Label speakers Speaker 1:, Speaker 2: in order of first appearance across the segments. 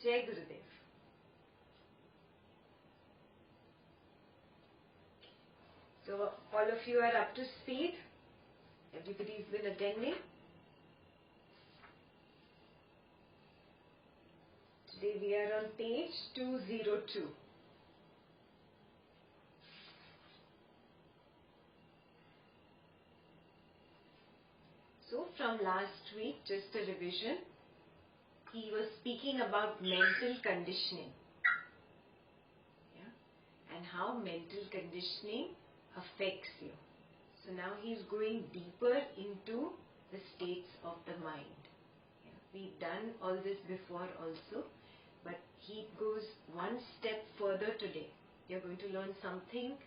Speaker 1: Jai Gurudev. So all of you are up to speed? Everybody's been attending? Today we are on page 202. So from last week, just a revision, he was speaking about mental conditioning, and how mental conditioning affects you. So now he's going deeper into the states of the mind. We've done all this before also, but he goes one step further today. You're going to learn something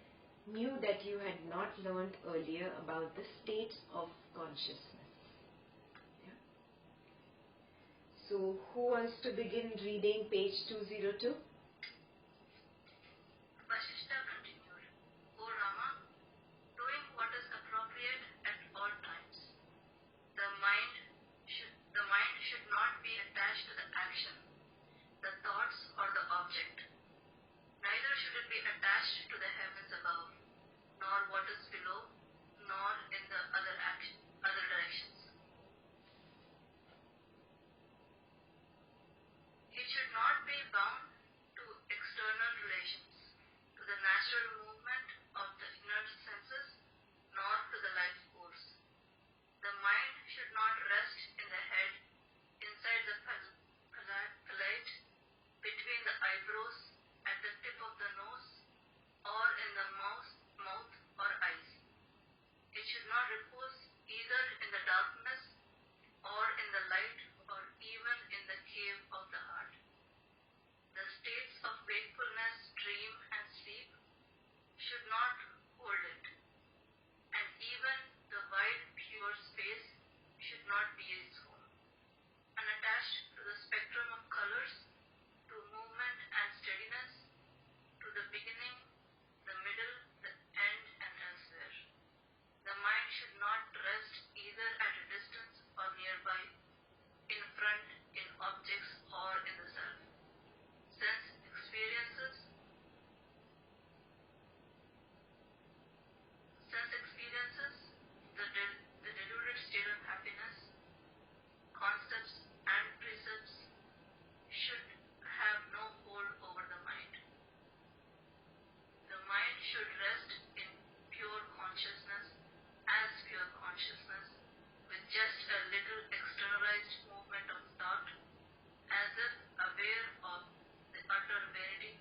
Speaker 1: new that you had not learned earlier about the states of consciousness. So who wants to begin reading page 202?
Speaker 2: Vasistha continued, O Rama, doing what is appropriate at all times. The mind should not be attached to the action, the thoughts or the object. Neither should it be attached to the heavens above, nor what is below, nor in the other directions. It should not be bound to external relations, to the natural movement of the inner senses, nor to the life course. The mind should not rest in the head, inside the palate, between the eyebrows, at the tip of the nose, or in the mouth or eyes. It should not repose either in the darkness or in the light or even in the cave of the heart. The states of wakefulness, dream and sleep should not hold it, and even the wide pure space should not be its home. Unattached to the spectrum of colors, to movement and steadiness, to the beginning, the middle, the end and elsewhere. The mind should not rest either at a distance or nearby, in front, in objects or in the self. Sense experiences, the deluded state of happiness, concepts and precepts should have no hold over the mind. The mind should rest in pure consciousness, as pure consciousness, with just a little externalized movement of thought, as if aware of the utter vanity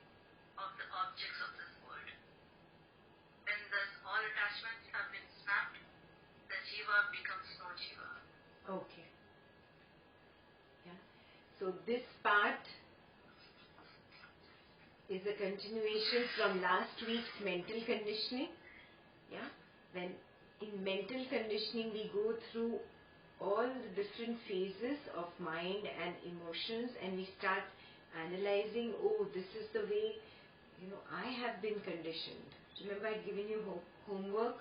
Speaker 2: of the objects of this world. When thus all attachments have been snapped, the jiva becomes no jiva.
Speaker 1: Okay. So this part is a continuation from last week's mental conditioning. When in mental conditioning we go through all the different phases of mind and emotions, and we start analyzing, oh, this is the way, I have been conditioned. Remember, I'd given you homework,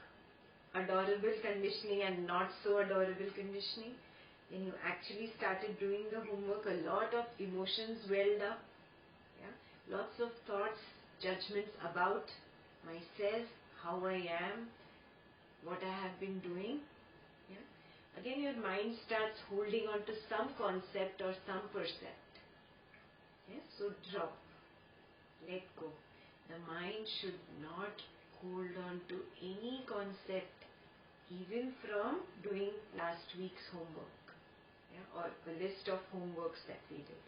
Speaker 1: adorable conditioning and not so adorable conditioning. When you actually started doing the homework, a lot of emotions welled up. Lots of thoughts, judgments about myself, how I am, what I have been doing. Again, your mind starts holding on to some concept or some percept. So drop, let go. The mind should not hold on to any concept, even from doing last week's homework, or the list of homeworks that we did.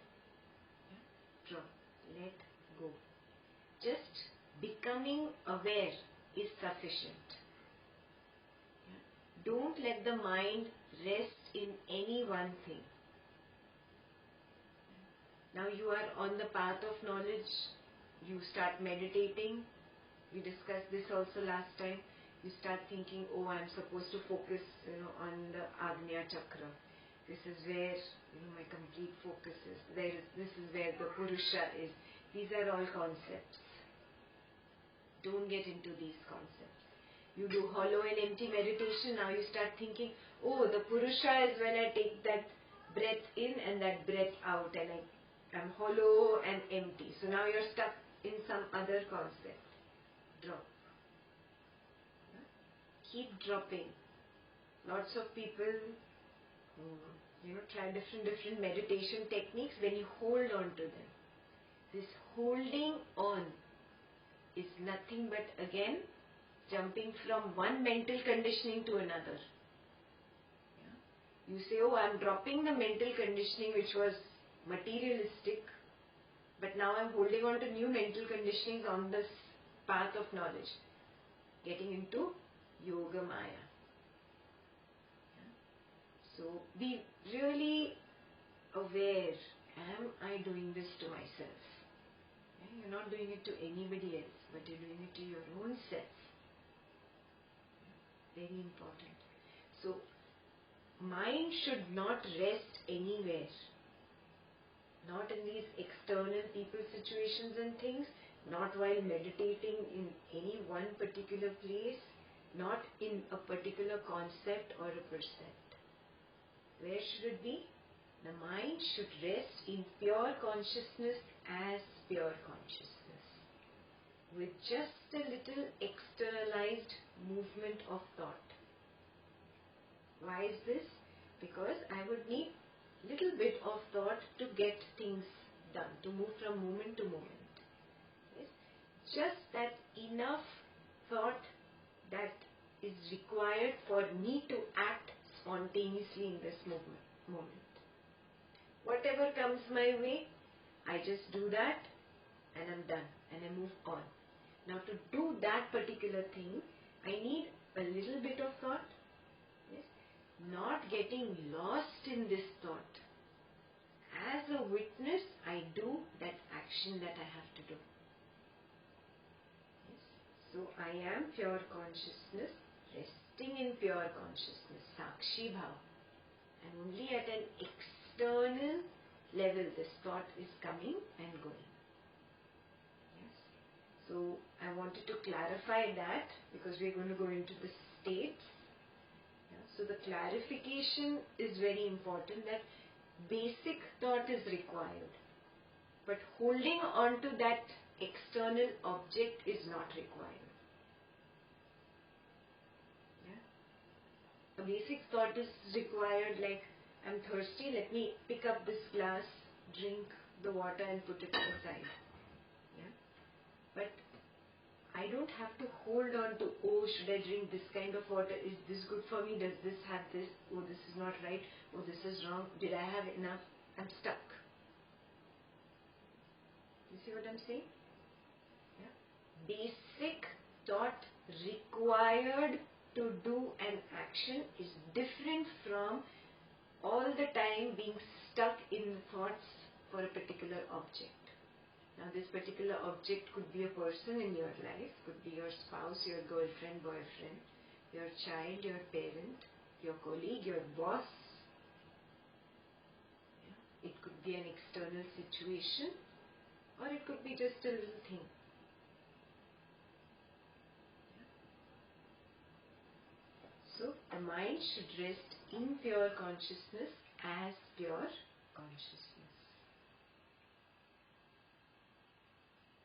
Speaker 1: Drop, let go. Just becoming aware is sufficient. Don't let the mind rest in any one thing. Now you are on the path of knowledge. You start meditating. We discussed this also last time. You start thinking, oh, I'm supposed to focus on the Agnya Chakra. This is where my complete focus is. This is where the Purusha is. These are all concepts. Don't get into these concepts. You do hollow and empty meditation. Now you start thinking, oh, the Purusha is when I take that breath in and that breath out, and I I'm hollow and empty. So now you're stuck in some other concept. Drop. Keep dropping. Lots of people try different meditation techniques when you hold on to them. This holding on is nothing but again jumping from one mental conditioning to another. You say, oh, I'm dropping the mental conditioning which was materialistic, but now I'm holding on to new mental conditionings on this path of knowledge, getting into Yoga Maya. So be really aware, am I doing this to myself? You're not doing it to anybody else, but you're doing it to your own self. Very important. So mind should not rest anywhere. Not in these external people, situations and things, not while meditating in any one particular place, not in a particular concept or a percept. Where should it be? The mind should rest in pure consciousness as pure consciousness, with just a little externalized movement of thought. Why is this? Because I would need little bit of thought to get things done, to move from moment to moment. Yes? Just that enough thought that is required for me to act spontaneously in this moment. Whatever comes my way, I just do that and I'm done and I move on. Now to do that particular thing, I need a little bit of thought. Yes? Not getting lost in this thought. As a witness, I do that action that I have to do. Yes? So I am pure consciousness, resting in pure consciousness, Sakshi Bhav. And only at an external level this thought is coming and going. Yes? So I wanted to clarify that because we're going to go into the states. So the clarification is very important, that basic thought is required, but holding on to that external object is not required. A basic thought is required, like, I'm thirsty, let me pick up this glass, drink the water and put it aside. But I don't have to hold on to, oh, should I drink this kind of water? Is this good for me? Does this have this? Oh, this is not right. Oh, this is wrong. Did I have enough? I'm stuck. You see what I'm saying? Basic thought required to do an action is different from all the time being stuck in thoughts for a particular object. Now this particular object could be a person in your life, could be your spouse, your girlfriend, boyfriend, your child, your parent, your colleague, your boss. It could be an external situation, or it could be just a little thing. So the mind should rest in pure consciousness as pure consciousness,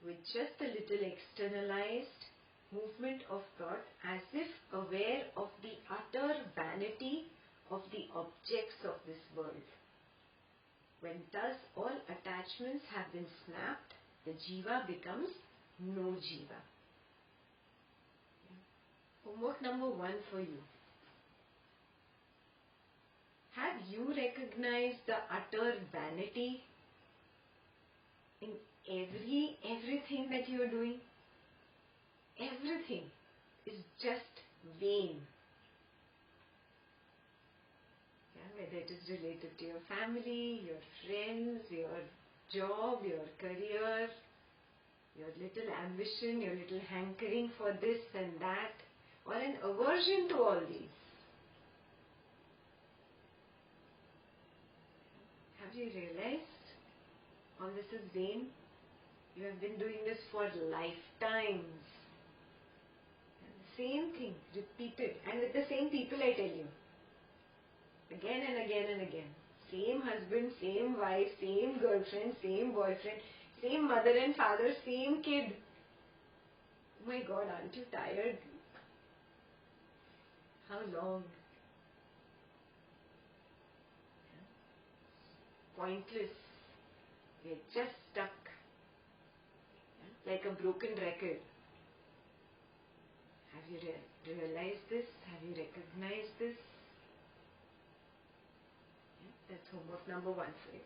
Speaker 1: with just a little externalized movement of thought, as if aware of the utter vanity of the objects of this world. When thus all attachments have been snapped, the jiva becomes no jiva. Homework number 1 for you. Have you recognized the utter vanity in everything that you are doing? Everything is just vain. Whether it is related to your family, your friends, your job, your career, your little ambition, your little hankering for this and that, or an aversion to all these. Have you realized all this is vain? You have been doing this for lifetimes. And the same thing, repeated, and with the same people, I tell you. Again and again and again. Same husband, same wife, same girlfriend, same boyfriend, same mother and father, same kid. Oh my God, aren't you tired? How long? Pointless. We're just stuck. Like a broken record. Have you realized this? Have you recognized this? That's homework number 1 for you.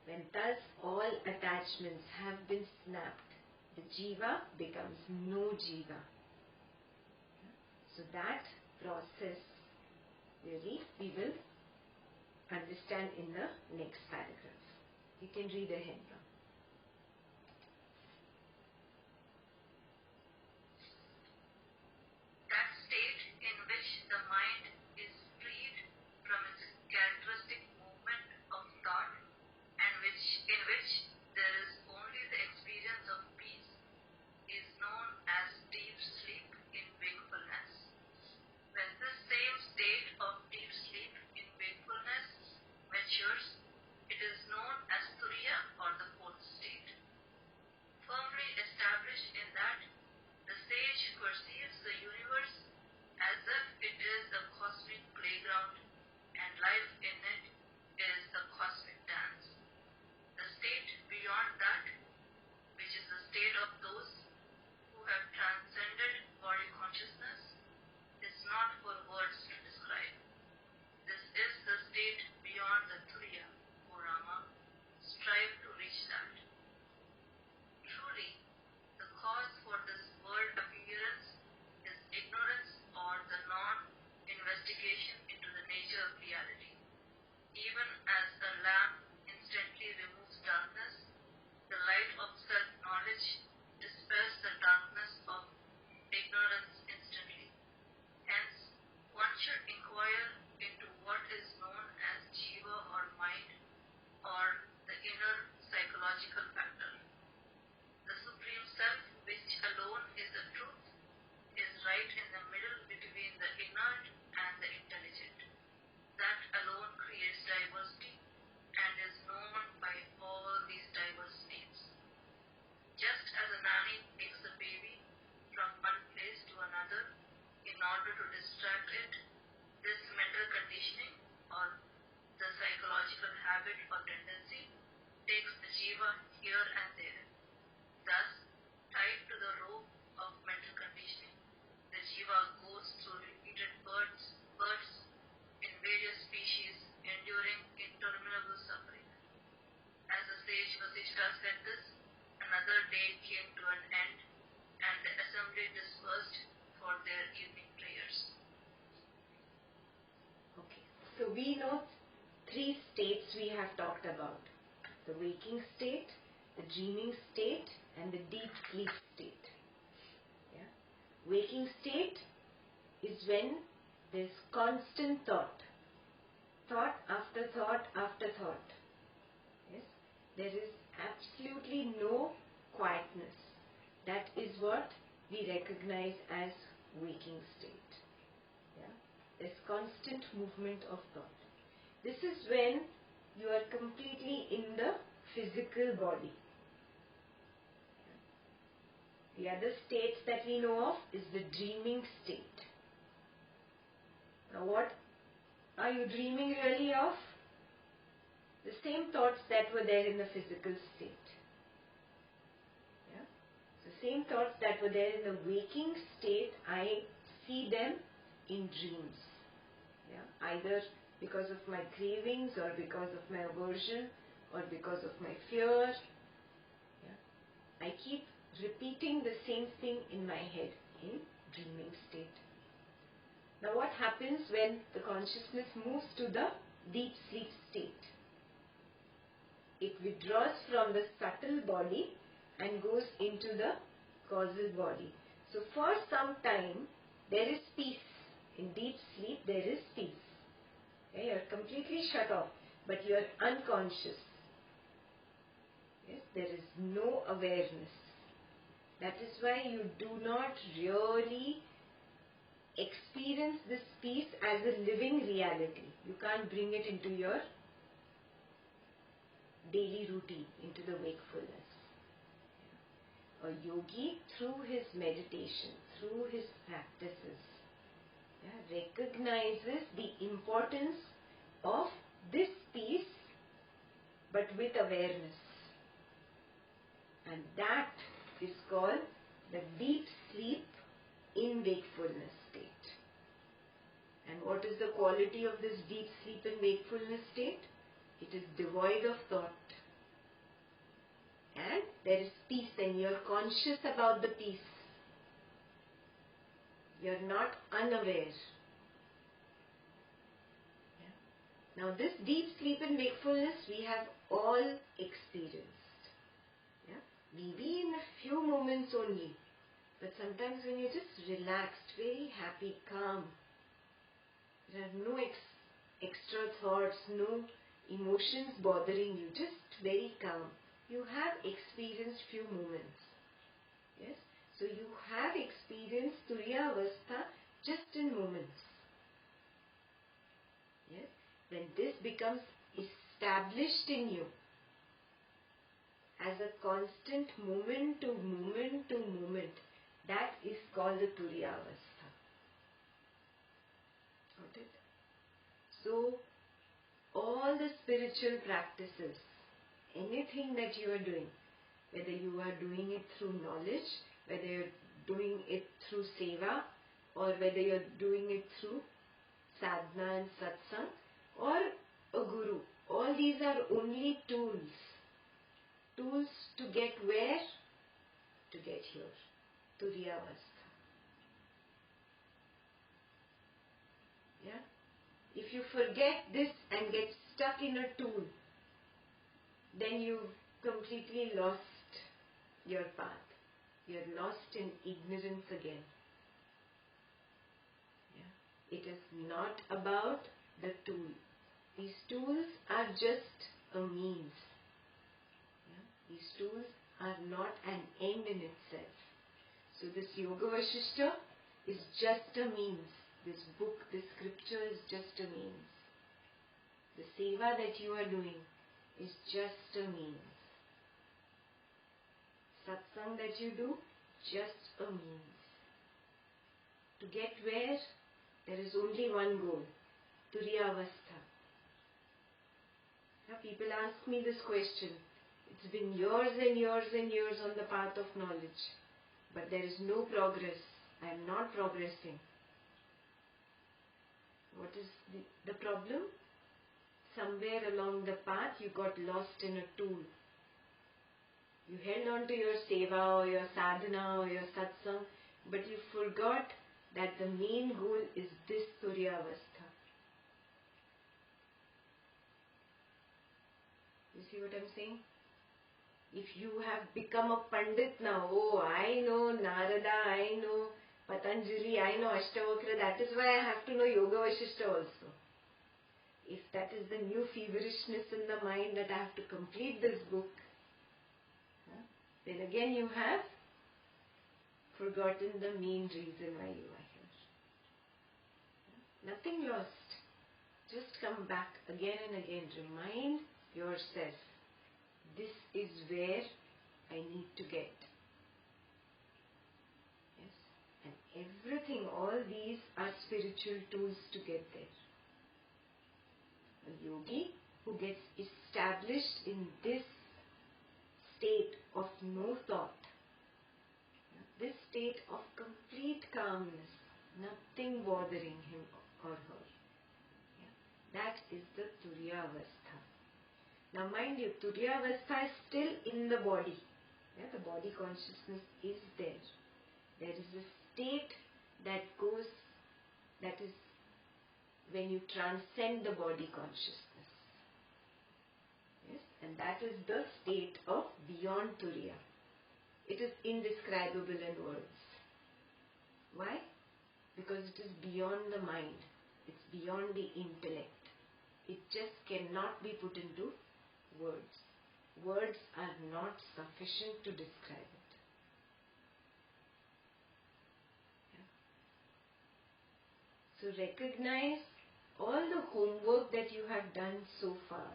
Speaker 1: When thus all attachments have been snapped, the jiva becomes no jiva. So that process really we will understand in the next paragraph. You can read ahead now.
Speaker 2: That state in which the mind is freed from its characteristic movement of thought and in which there is only the experience of peace is known as deep sleep in wakefulness. When this same state of deep sleep in wakefulness matures, it is known as Turiya or the fourth state. Firmly established in that, the sage perceives the universe as if it is a cosmic playground and life in it is a cosmic dance. The state beyond that, which is the state of those who have transcended body consciousness, is not for words to describe. This is the state beyond the Turiya, O Rama. Strive to reach that. Truly, the cause for this world appearance is ignorance or the non-investigation into the nature of reality. Even as a lamp instantly removes darkness, the light of self-knowledge dispels the darkness of ignorance instantly. Hence, one should inquire into what is known as jiva or mind or the inner psychological factor. The Supreme Self, which alone is the truth, is right in the middle between the inert and the intelligent. That alone creates diversity and is known by all these diverse names. Just as a nanny takes a baby from one place to another in order to distract it, this mental conditioning or the psychological habit or tendency takes the jiva here and there. Thus, tied to the rope of mental conditioning, the jiva goes through repeated births in various species, enduring interminable suffering. As the sage Vasistha said this, another day came to an end, and the assembly dispersed for their evening prayers.
Speaker 1: Okay, so we know 3 states we have talked about. The waking state, the dreaming state, and the deep sleep state. Yeah? Waking state is when there's constant thought. Thought after thought after thought. Yes? There is absolutely no quietness. That is what we recognize as waking state. Yeah? There's constant movement of thought. This is when you are completely in the physical body. The other states that we know of is the dreaming state. Now what are you dreaming really of? The same thoughts that were there in the physical state. Yeah? The same thoughts that were there in the waking state, I see them in dreams. Yeah? Either because of my cravings or because of my aversion or because of my fear. Yeah? I keep repeating the same thing in my head in dreaming state. Now what happens when the consciousness moves to the deep sleep state? It withdraws from the subtle body and goes into the causal body. So for some time there is peace. In deep sleep there is peace. Okay? You are completely shut off, but you are unconscious. Yes? There is no awareness. That is why you do not really experience this peace as a living reality. You can't bring it into your daily routine, into the wakefulness. A yogi, through his meditation, through his practices, recognizes the importance of this peace, but with awareness. And that is called the deep sleep in wakefulness state. And what is the quality of this deep sleep in wakefulness state? It is devoid of thought. And there is peace, and you are conscious about the peace. You are not unaware. Now this deep sleep in wakefulness we have all experienced. Maybe in a few moments only. But sometimes when you're just relaxed, very happy, calm, there are no extra thoughts, no emotions bothering you, just very calm. You have experienced few moments. Yes? So you have experienced Turiya Avastha just in moments. Yes? When this becomes established in you as a constant moment to moment to moment, that is called the Turiya Avastha. Got it? So, all the spiritual practices, anything that you are doing, whether you are doing it through knowledge, whether you're doing it through seva, or whether you're doing it through sadhana and satsang, or a guru, all these are only tools. Tools to get where? To get here. Turiya Avastha. Yeah? If you forget this and get stuck in a tool, then you've completely lost your path. You're lost in ignorance again. Yeah? It is not about the tool. These tools are just a means. Yeah? These tools are not an end in itself. So this Yoga Vasistha is just a means. This book, this scripture is just a means. The seva that you are doing is just a means. Satsang that you do, just a means. To get where? There is only one goal. Turiya Avastha. Now people ask me this question. It's been years and years and years on the path of knowledge. But there is no progress. I am not progressing. What is the problem? Somewhere along the path you got lost in a tool. You held on to your seva or your sadhana or your satsang, but you forgot that the main goal is this Turiya Avastha. You see what I'm saying? If you have become a Pandit now, oh, I know Narada, I know Patanjali, I know Ashtavakra, that is why I have to know Yoga Vasistha also. If that is the new feverishness in the mind that I have to complete this book, then again you have forgotten the main reason why you are here. Nothing lost. Just come back again and again. Remind yourself, this is where I need to get. Yes. And everything, all these are spiritual tools to get there. A yogi who gets established in this state of no thought, this state of complete calmness, nothing bothering him or her. That is the Turiya Avastha. Now mind you, Turiya Avastha is still in the body. The body consciousness is there. There is a state that is when you transcend the body consciousness. Yes? And that is the state of beyond Turiya. It is indescribable in words. Why? Because it is beyond the mind. It's beyond the intellect. It just cannot be put into words. Words are not sufficient to describe it. So recognize all the homework that you have done so far.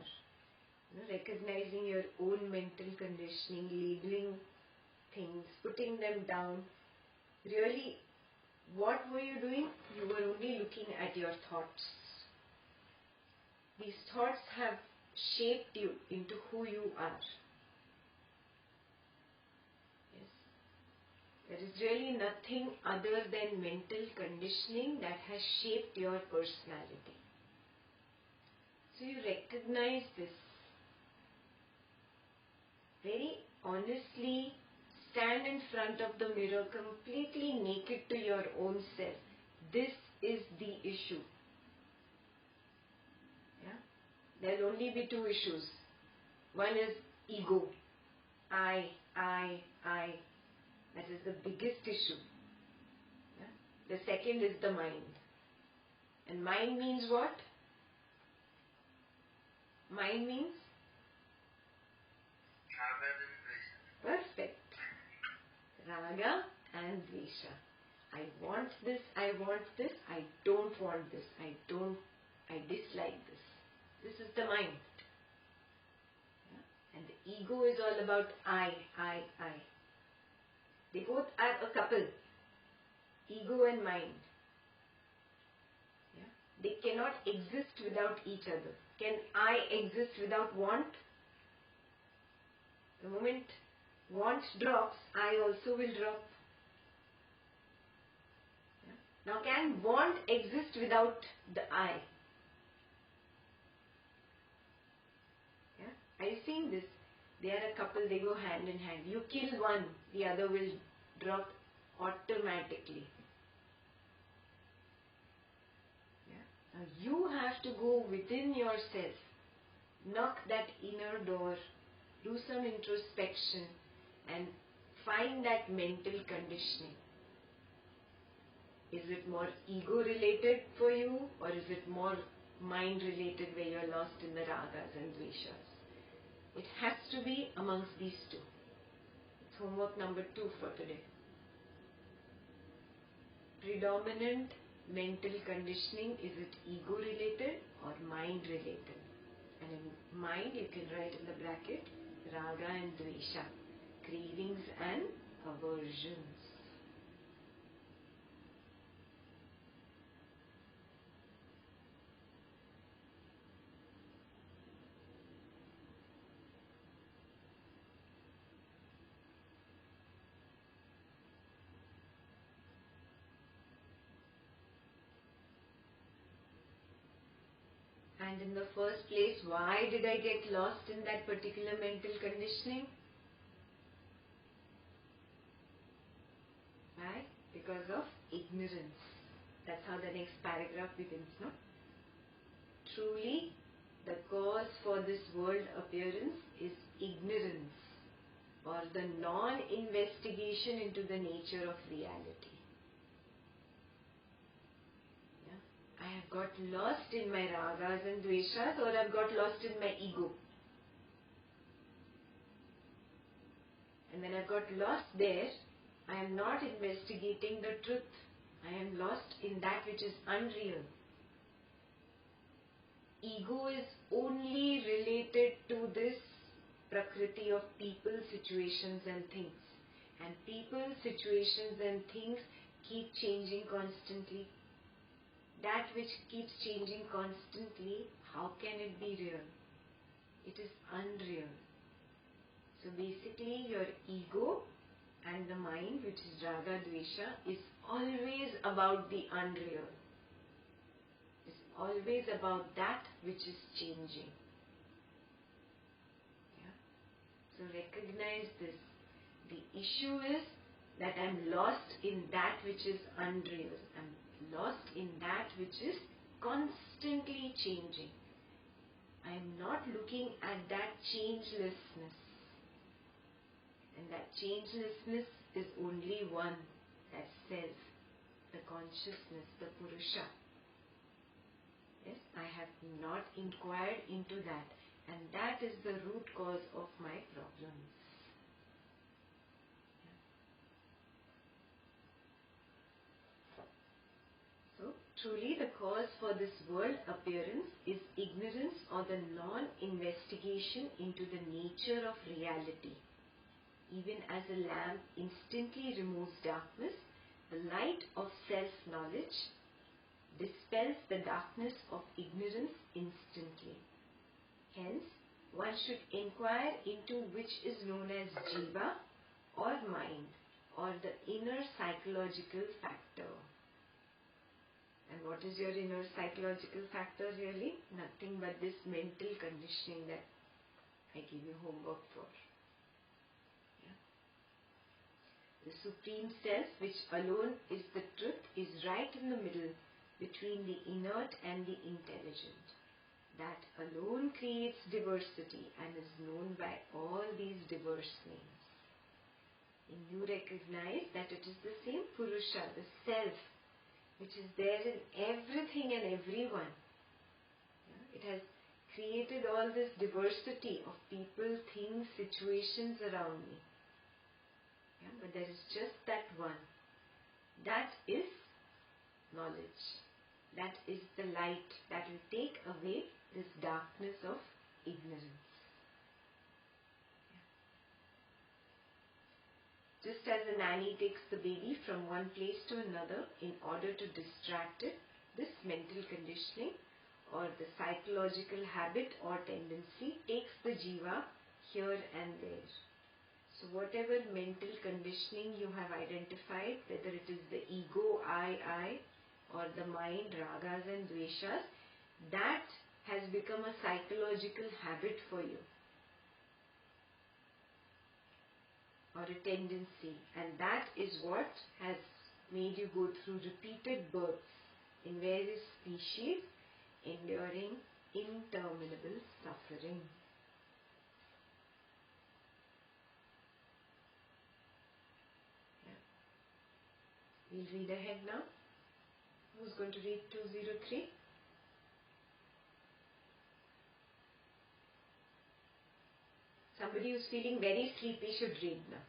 Speaker 1: Recognizing your own mental conditioning, labeling things, putting them down. Really, what were you doing? You were only looking at your thoughts. These thoughts have shaped you into who you are. Yes. There is really nothing other than mental conditioning that has shaped your personality. So you recognize this. Very honestly, stand in front of the mirror completely naked to your own self. This is the issue. Yeah? There will only be two issues. One is ego. I. That is the biggest issue. Yeah? The second is the mind. And mind means what? Mind means? Perfect. Raga and Dvesha. I want this, I don't want this, I dislike this. This is the mind. Yeah? And the ego is all about I. They both are a couple. Ego and mind. Yeah? They cannot exist without each other. Can I exist without want? The moment want drops, I also will drop. Yeah? Now, can want exist without the I? Yeah? Are you seeing this? They are a couple, they go hand in hand. You kill one, the other will drop automatically. Yeah? Now, you have to go within yourself, knock that inner door, do some introspection and find that mental conditioning. Is it more ego related for you, or is it more mind related where you're lost in the ragas and dveshas? It has to be amongst these two. It's homework number 2 for today. Predominant mental conditioning, is it ego related or mind related? And in mind you can write in the bracket raga and dvesha, cravings and aversions. And in the first place, why did I get lost in that particular mental conditioning? Why? Because of ignorance. That's how the next paragraph begins, no? Truly, the cause for this world appearance is ignorance, or the non-investigation into the nature of reality. I have got lost in my ragas and dveshas, or I have got lost in my ego. And when I have got lost there, I am not investigating the truth. I am lost in that which is unreal. Ego is only related to this prakriti of people, situations and things. And people, situations and things keep changing constantly. That which keeps changing constantly, how can it be real? It is unreal. So basically your ego and the mind, which is raga dvesha, is always about the unreal. It's always about that which is changing. Yeah? So recognize this. The issue is that I'm lost in that which is unreal. I'm lost in that which is constantly changing. I am not looking at that changelessness. And that changelessness is only one, that self, the consciousness, the Purusha. Yes, I have not inquired into that, and that is the root cause of my problems. So, truly the cause for this world appearance is ignorance or the non-investigation into the nature of reality. Even as a lamp instantly removes darkness, the light of self-knowledge dispels the darkness of ignorance instantly. Hence, one should inquire into which is known as jiva or mind or the inner psychological factor. And what is your inner psychological factor really? Nothing but this mental conditioning that I give you homework for. The Supreme Self, which alone is the truth, is right in the middle between the inert and the intelligent. That alone creates diversity and is known by all these diverse names. And you recognize that it is the same Purusha, the Self, which is there in everything and everyone. It has created all this diversity of people, things, situations around me. But there is just that one. That is knowledge. That is the light that will take away this darkness of ignorance. Just as a nanny takes the baby from one place to another in order to distract it, this mental conditioning or the psychological habit or tendency takes the jiva here and there. So whatever mental conditioning you have identified, whether it is the ego, I, or the mind, ragas and dveshas, that has become a psychological habit for you, or a tendency, and that is what has made you go through repeated births in various species, enduring interminable suffering. We'll read ahead now. Who's going to read 203? Somebody who's feeling very sleepy should read now.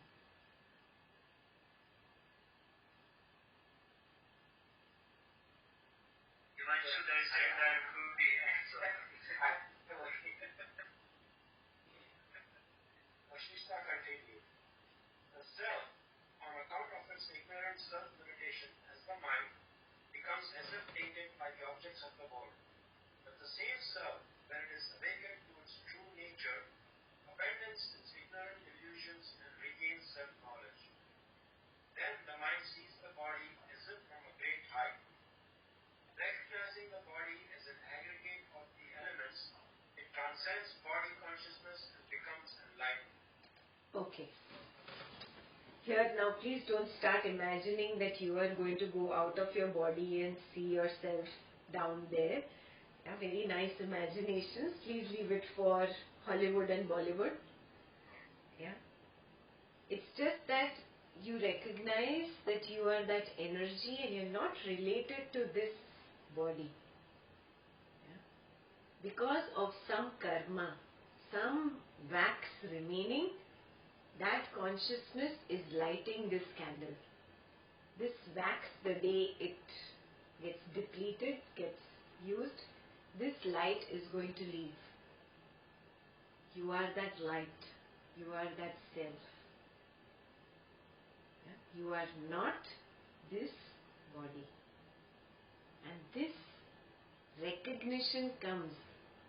Speaker 3: Should I say that would be Vasistha continued. The self, on account of its ignorant self-limitation as the mind, becomes as if tainted by the objects of the world. But the same self, when it is awakened to its true nature, abandons its ignorant illusions and regains self-knowledge. Then the mind sees the body as if from a great height. Recognizing the body as an aggregate of the elements, it transcends body consciousness and becomes enlightened.
Speaker 1: Okay. Here now please don't start imagining that you are going to go out of your body and see yourself down there. Very nice imaginations. Please leave it for Hollywood and Bollywood. It's just that you recognize that you are that energy and you're not related to this body. Because of some karma, some wax remaining, that consciousness is lighting this candle. This wax, the day it gets depleted, gets used, this light is going to leave. You are that light. You are that self. You are not this body. And this recognition comes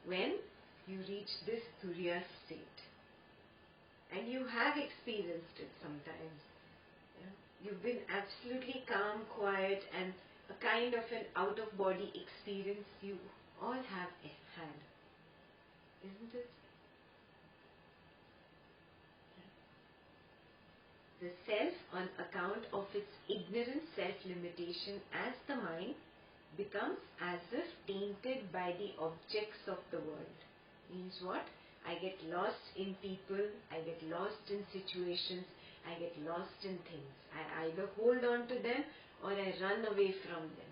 Speaker 1: when you reach this Turiya state. And you have experienced it sometimes. You've been absolutely calm, quiet, and a kind of an out-of-body experience you all have had. Isn't it? The self, on account of its ignorant self-limitation as the mind, becomes as if tainted by the objects of the world. Means what? I get lost in people, I get lost in situations, I get lost in things. I either hold on to them or I run away from them.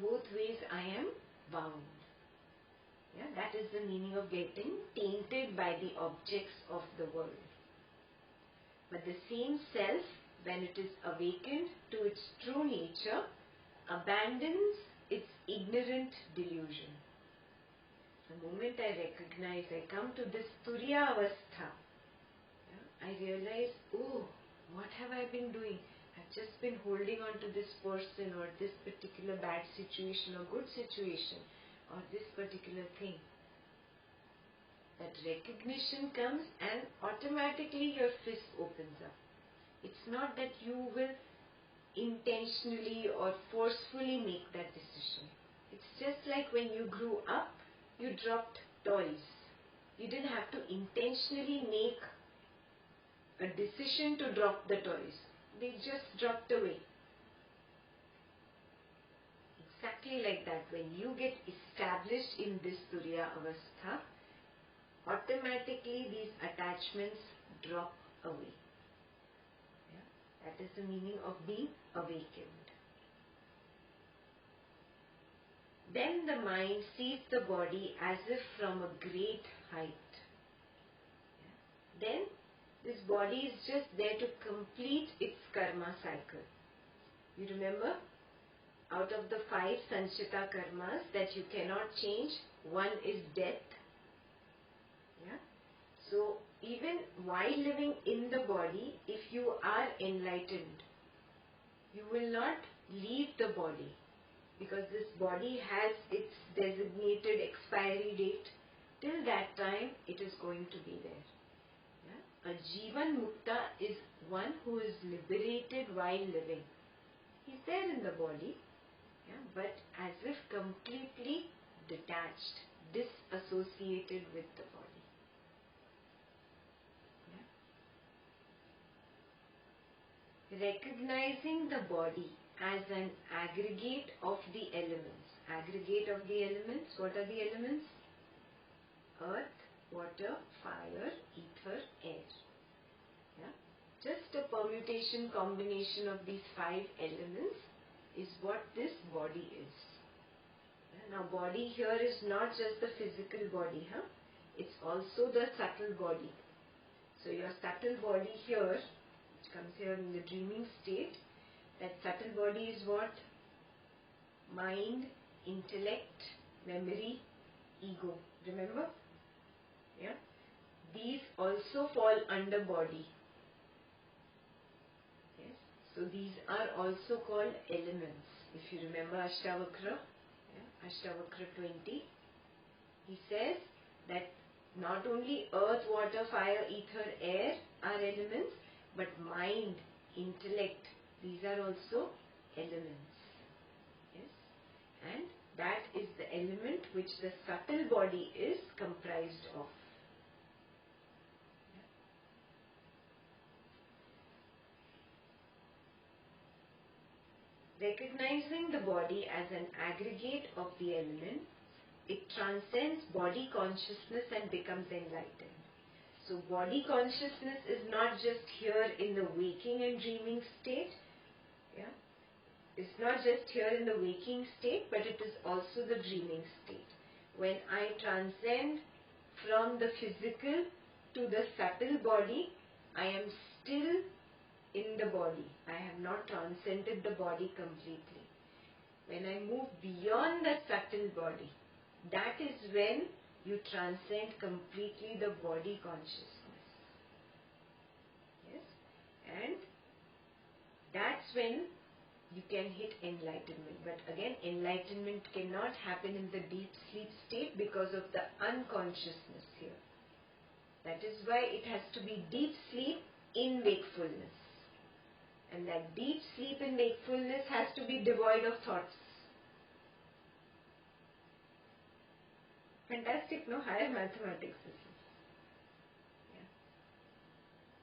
Speaker 1: Both ways I am bound. That is the meaning of getting tainted by the objects of the world. But the same self, when it is awakened to its true nature, abandons it's ignorant delusion. The moment I recognize, I come to this Turiya Avastha, I realize, oh, what have I been doing? I've just been holding on to this person or this particular bad situation or good situation or this particular thing. That recognition comes and automatically your fist opens up. It's not that you will intentionally or forcefully make that decision. It's just like when you grew up, you dropped toys. You didn't have to intentionally make a decision to drop the toys. They just dropped away. Exactly like that. When you get established in this Turiya Avastha, automatically these attachments drop away. That is the meaning of being awakened. Then the mind sees the body as if from a great height. Then this body is just there to complete its karma cycle. You remember? Out of the 5 sanchita karmas that you cannot change, one is death. So even while living in the body, if you are enlightened, you will not leave the body, because this body has its designated expiry date. Till that time, it is going to be there. A Jivan Mukta is one who is liberated while living. He's there in the body, but as if completely detached, disassociated with the body. Recognizing the body as an aggregate of the elements. Aggregate of the elements. What are the elements? Earth, water, fire, ether, air. Just a permutation, combination of these 5 elements is what this body is. Now body here is not just the physical body. It's also the subtle body. So your subtle body here, comes here in the dreaming state, that subtle body is what? Mind, intellect, memory, ego. Remember? These also fall under body. So these are also called elements. If you remember Ashtavakra, Ashtavakra 20, he says that not only earth, water, fire, ether, air are elements, but mind, intellect, these are also elements. And that is the element which the subtle body is comprised of. Recognizing the body as an aggregate of the elements, it transcends body consciousness and becomes enlightened. So body consciousness is not just here in the waking and dreaming state. It's not just here in the waking state, but it is also the dreaming state. When I transcend from the physical to the subtle body, I am still in the body. I have not transcended the body completely. When I move beyond the subtle body, that is when you transcend completely the body consciousness. And that's when you can hit enlightenment. But again, enlightenment cannot happen in the deep sleep state because of the unconsciousness here. That is why it has to be deep sleep in wakefulness. And that deep sleep in wakefulness has to be devoid of thoughts. Fantastic, no? Higher mathematics this is.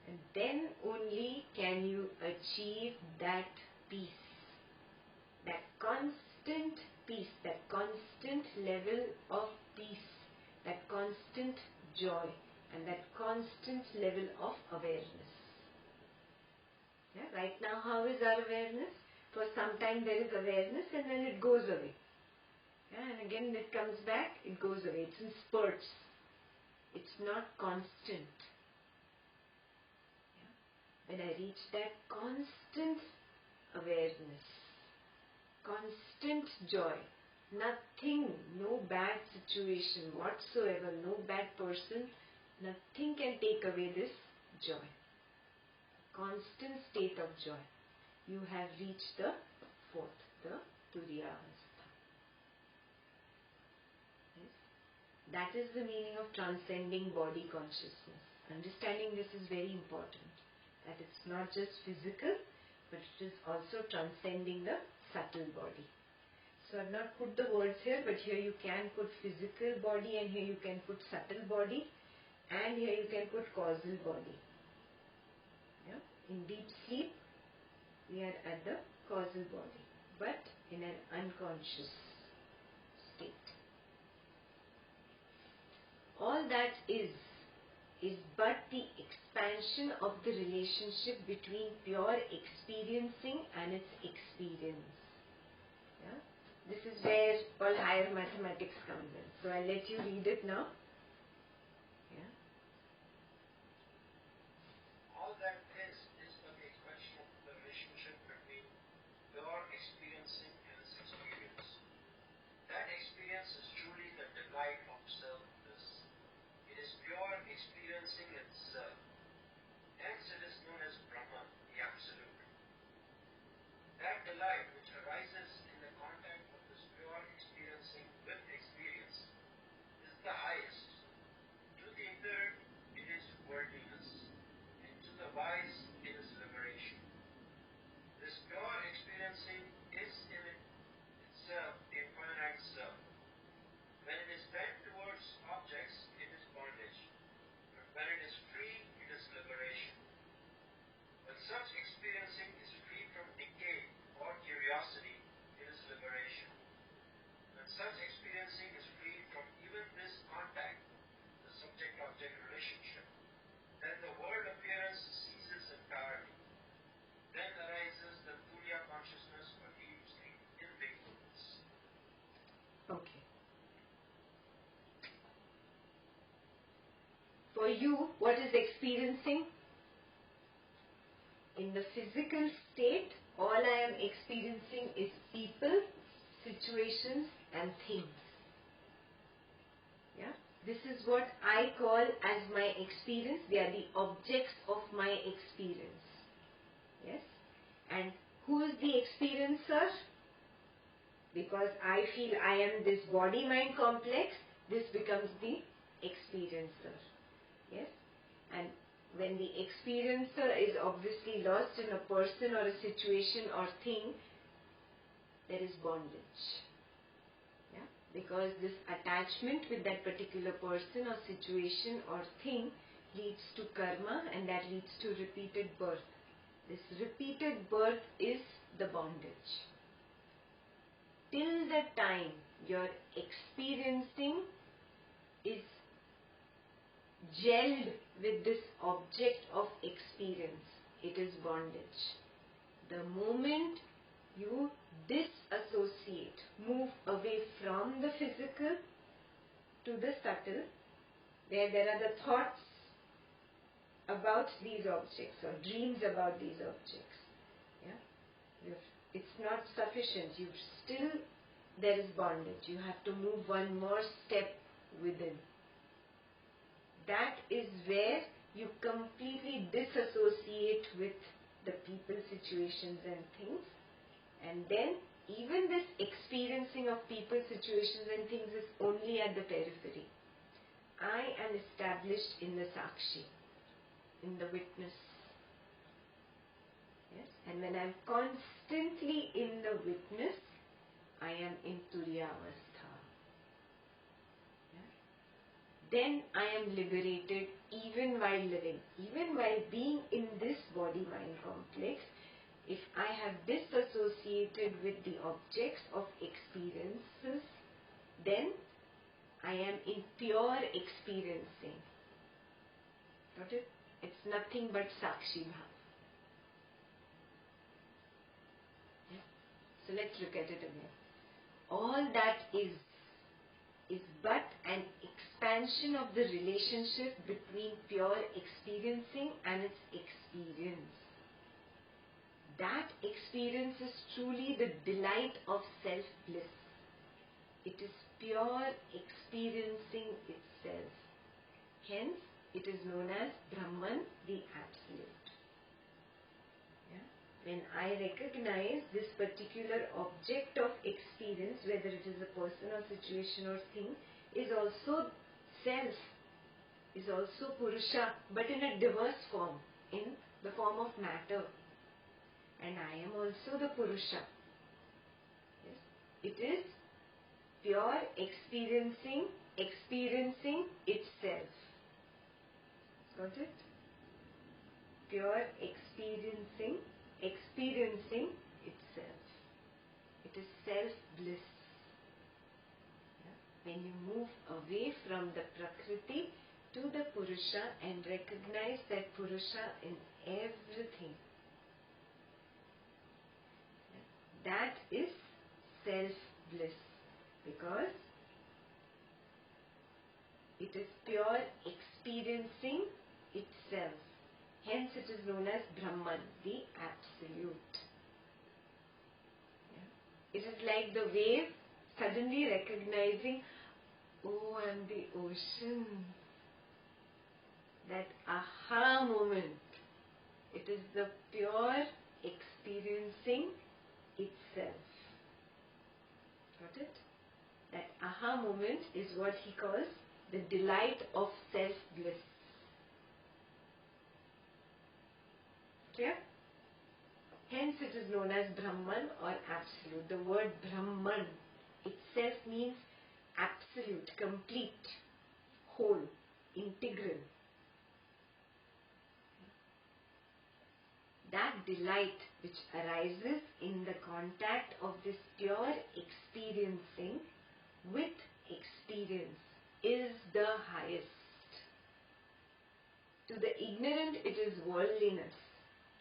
Speaker 1: And then only can you achieve that peace. That constant peace, that constant level of peace, that constant joy, and that constant level of awareness. Right now, how is our awareness? For some time there is awareness and then it goes away. And again it comes back, it goes away. It's in spurts. It's not constant. When I reach that constant awareness, constant joy, Nothing, no bad situation whatsoever, no bad person, nothing can take away this joy. Constant state of joy. You have reached the fourth, the Turiya Avastha. Yes? That is the meaning of transcending body consciousness. Understanding this is very important. That it's not just physical, but it is also transcending the subtle body. So I have not put the words here, but here you can put physical body, and here you can put subtle body, and here you can put causal body. Yeah? In deep sleep, we are at the causal body, but in an unconscious state. All that is but the expansion of the relationship between pure experiencing and its experience. Yeah? This is where all higher mathematics comes in. So I'll let you read it now. Yeah?
Speaker 3: All that is but the expression of the relationship between pure experiencing and its experience. That experience is truly the delight of self-bliss. It is pure experiencing itself. Hence it is known as Brahman, the Absolute. That delight which arises in the contact of this pure experiencing with experience is the highest. To the ignorant, it is worldliness, and to the wise, it is liberation. This pure experiencing is in itself the infinite self. When it is bent towards objects, it is bondage. But when it is free, it is liberation. When such experiencing is free from decay or curiosity, it is liberation. When such experiencing is free from even this contact, the subject-object relationship, then the world appearance ceases entirely. Then arises the Turiya consciousness or deep sleep in wakefulness.
Speaker 1: Okay. For you, what is experiencing? In the physical state, all I am experiencing is people, situations and things. Yeah? This is what I call as my experience. They are the objects of my experience. Yes? And who is the experiencer? Because I feel I am this body-mind complex, this becomes the experiencer. Yes? And when the experiencer is obviously lost in a person or a situation or thing, there is bondage. Yeah? Because this attachment with that particular person or situation or thing leads to karma, and that leads to repeated birth. This repeated birth is the bondage. Till the time your experiencing is gelled with this object of experience, it is bondage. The moment you disassociate, move away from the physical to the subtle, where there are the thoughts about these objects or dreams about these objects. Yeah? It's not sufficient. There is bondage. You have to move one more step within. That is where you completely disassociate with the people, situations and things. And then even this experiencing of people, situations and things is only at the periphery. I am established in the Sakshi, in the witness. Yes? And when I am constantly in the witness, I am in Turiya Avastha. Then I am liberated even while living. Even while being in this body-mind complex, if I have disassociated with the objects of experiences, then I am in pure experiencing. Got it? It's nothing but Sakshi Bhav. Yeah? So let's look at it again. All that is but an expansion of the relationship between pure experiencing and its experience. That experience is truly the delight of self-bliss. It is pure experiencing itself. Hence, it is known as Brahman, the Absolute. Yeah? When I recognize this particular object of experience, whether it is a person or situation or thing, is also self, is also Purusha, but in a diverse form, in the form of matter. And I am also the Purusha. Yes? It is pure experiencing itself. Got it? Pure experiencing itself. It is self-bliss. Yeah? When you move away from the Prakriti to the Purusha and recognize that Purusha in everything, yeah? That is self-bliss, because it is pure experiencing itself. Hence it is known as Brahman, the Absolute. Yeah? It is like the wave suddenly recognizing, oh, I am the ocean. That aha moment. It is the pure experiencing itself. Got it? That aha moment is what he calls the delight of self-bliss. Clear? Hence it is known as Brahman or Absolute. The word Brahman itself means absolute, complete, whole, integral. That delight which arises in the contact of this pure experiencing with experience is the highest. To the ignorant it is worldliness,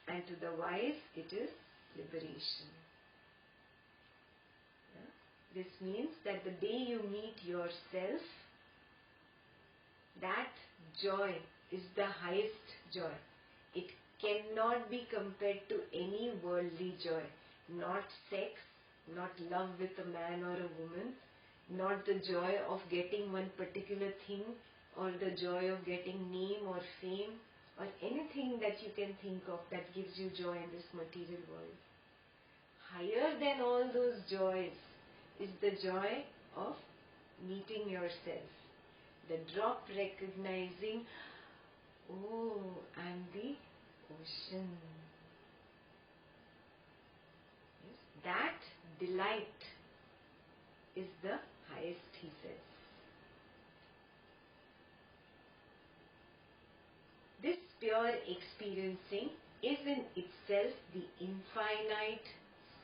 Speaker 1: and to the wise it is liberation. Yeah? This means that the day you meet yourself, that joy is the highest joy. It cannot be compared to any worldly joy. Not sex, not love with a man or a woman, not the joy of getting one particular thing, or the joy of getting name or fame, or anything that you can think of that gives you joy in this material world. Higher than all those joys is the joy of meeting yourself. The drop recognizing, oh, I am the ocean. Yes, that delight is the highest, he says. This pure experiencing is in itself the infinite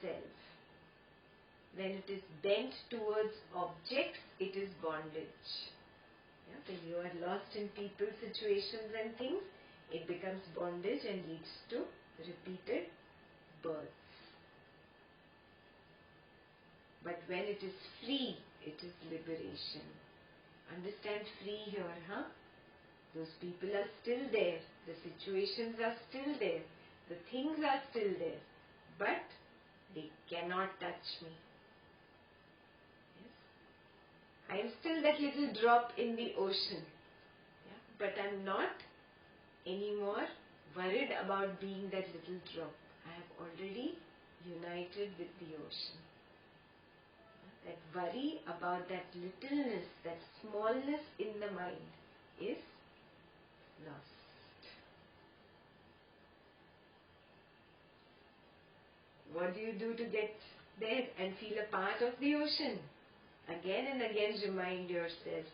Speaker 1: self. When it is bent towards objects, it is bondage. Yeah? When you are lost in people, situations and things, it becomes bondage and leads to repeated births. But when it is free, it is liberation. Understand free here, huh? Those people are still there. The situations are still there. The things are still there. But they cannot touch me. Yes? I am still that little drop in the ocean. Yeah? But I am not anymore worried about being that little drop. I have already united with the ocean. That worry about that littleness, that smallness in the mind is lost. What do you do to get there and feel a part of the ocean? Again and again remind yourself,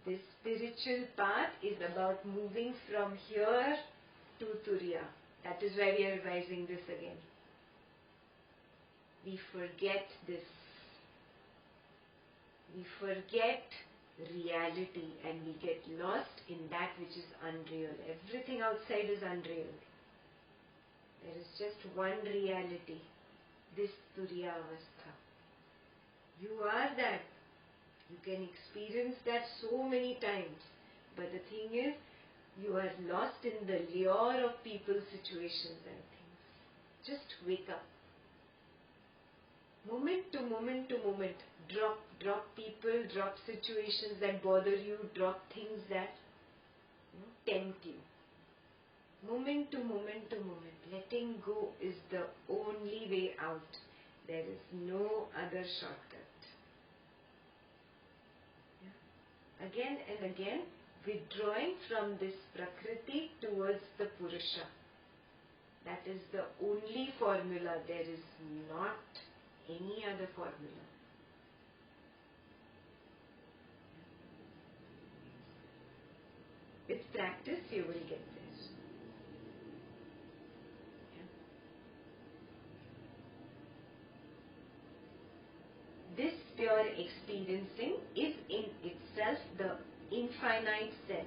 Speaker 1: this spiritual path is about moving from here to Turiya. That is why we are revising this again. We forget this. We forget reality and we get lost in that which is unreal. Everything outside is unreal. There is just one reality, this Turiya Avastha. You are that. You can experience that so many times. But the thing is, you are lost in the lure of people, situations and things. Just wake up. Moment to moment to moment. Drop people, drop situations that bother you, drop things that tempt you. Moment to moment to moment. Letting go is the only way out. There is no other shortcut. Yeah. Again and again, withdrawing from this Prakriti towards the Purusha. That is the only formula. There is not any other formula. With practice, you will get there. This pure experiencing is in itself the infinite self.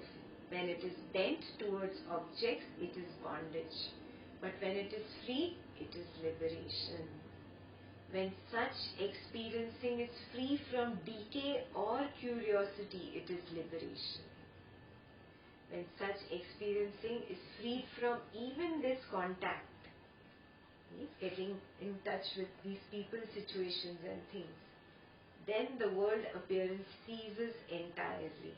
Speaker 1: When it is bent towards objects, it is bondage. But when it is free, it is liberation. When such experiencing is free from decay or curiosity, it is liberation. When such experiencing is free from even this contact, means getting in touch with these people, situations and things, then the world appearance ceases entirely,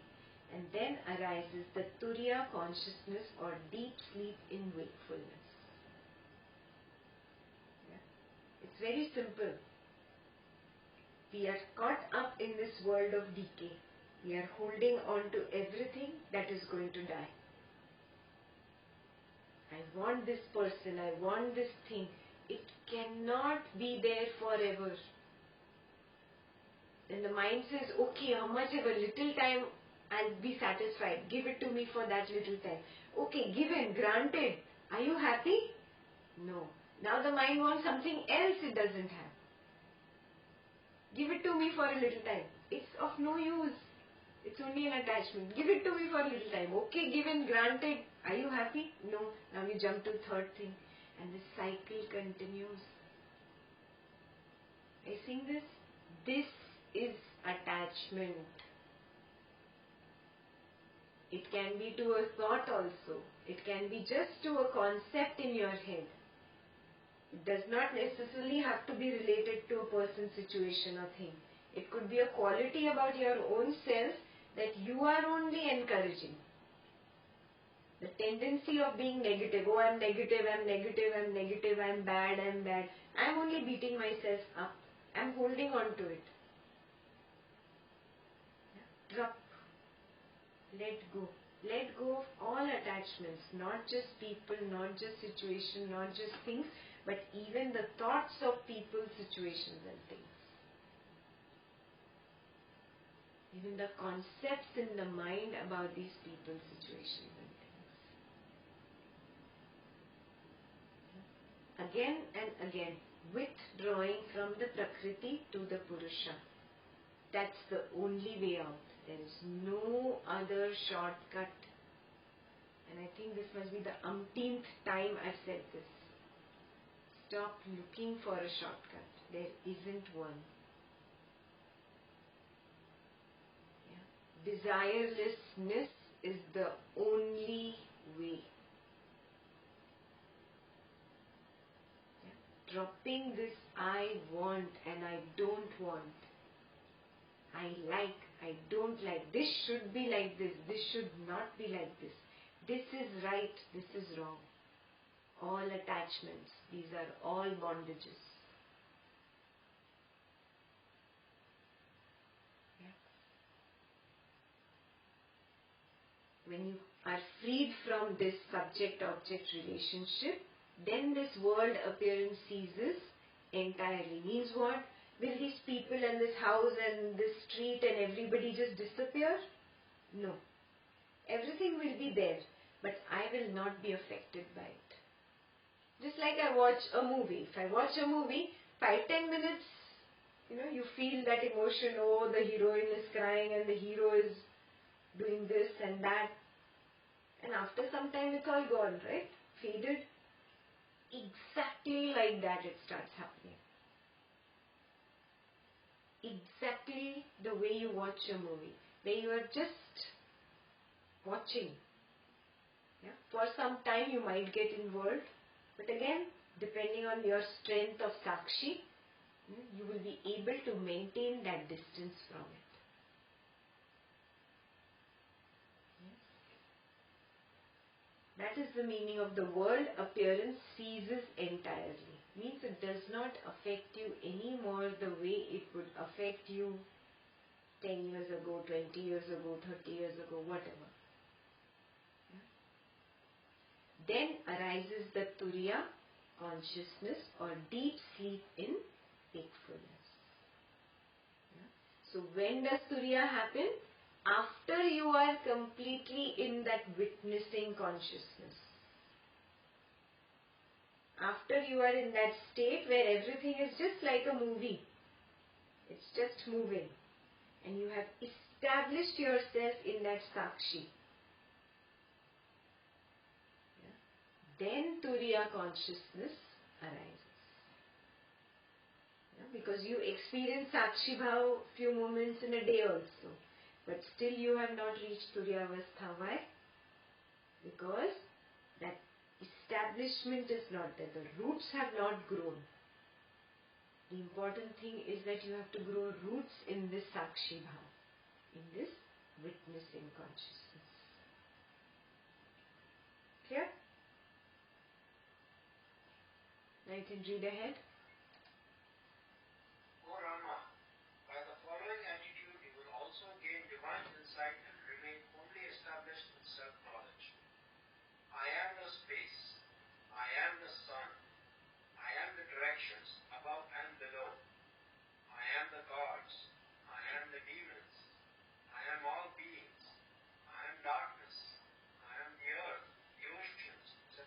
Speaker 1: and then arises the Turiya consciousness or deep sleep in wakefulness. Yeah. It's very simple. We are caught up in this world of decay. We are holding on to everything that is going to die. I want this person, I want this thing. It cannot be there forever. Then the mind says, okay, how much of a little time I'll be satisfied. Give it to me for that little time. Okay, given, granted. Are you happy? No. Now the mind wants something else it doesn't have. Give it to me for a little time. It's of no use. It's only an attachment. Give it to me for a little time. Okay, given, granted. Are you happy? No. Now we jump to third thing. And this cycle continues. Are you seeing this? This is attachment. It can be to a thought also. It can be just to a concept in your head. It does not necessarily have to be related to a person, situation or thing. It could be a quality about your own self that you are only encouraging. The tendency of being negative. Oh, I'm negative, I'm negative, I'm negative, I'm bad, I'm bad. I'm only beating myself up. I'm holding on to it. Drop. Let go. Let go of all attachments, not just people, not just situation, not just things, but even the thoughts of people, situations and things. Even the concepts in the mind about these people, situations and things. Again and again, withdrawing from the Prakriti to the Purusha. That's the only way out. There is no other shortcut. And I think this must be the umpteenth time I've said this. Stop looking for a shortcut. There isn't one. Yeah. Desirelessness is the only way. Yeah. Dropping this I want and I don't want. I like, I don't like. This should be like this. This should not be like this. This is right. This is wrong. All attachments. These are all bondages. Yeah. When you are freed from this subject-object relationship, then this world appearance ceases entirely. Means what? Will these people and this house and this street and everybody just disappear? No. Everything will be there, but I will not be affected by it. Just like I watch a movie. If I watch a movie, 5-10 minutes, you feel that emotion, oh, the heroine is crying and the hero is doing this and that. And after some time, it's all gone, right? Faded. Exactly like that it starts happening. Exactly the way you watch a movie, where you are just watching. Yeah? For some time you might get involved, but again, depending on your strength of sakshi, You will be able to maintain that distance from it. That is the meaning of the world appearance ceases entirely. Means it does not affect you anymore the way it would affect you 10 years ago, 20 years ago, 30 years ago, whatever. Then arises the Turiya consciousness or deep sleep in wakefulness. So when does Turiya happen? After you are completely in that witnessing consciousness. After you are in that state where everything is just like a movie. It's just moving. And you have established yourself in that Sakshi. Then Turiya consciousness arises. Because you experience Sakshi Bhav few moments in a day also. But still you have not reached Turiya Avastha. Why? Because that establishment is not there. The roots have not grown. The important thing is that you have to grow roots in this Sakshi Bhav, in this witnessing consciousness. Clear? Now you can read ahead.
Speaker 3: O Rama, by the following attitude you will also gain divine insight and remain firmly established in self-knowledge. I am the space. I am the sun. I am the directions above and below. I am the gods. I am the demons. I am all beings. I am darkness. I am the earth, the oceans, etc.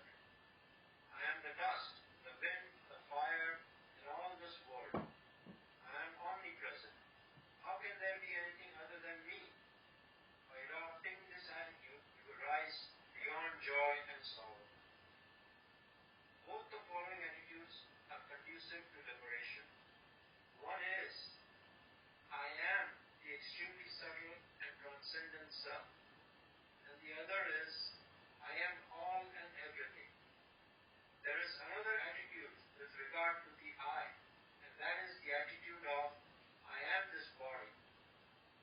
Speaker 3: I am the dust, the wind, the fire, and all this world. I am omnipresent. How can there be anything other than me? By adopting this attitude, you will rise beyond joy and sorrow. Both the following attitudes are conducive to liberation. One is, I am the extremely subtle and transcendent self. And the other is, I am all and everything. There is another attitude with regard to the I, and that is the attitude of, I am this body.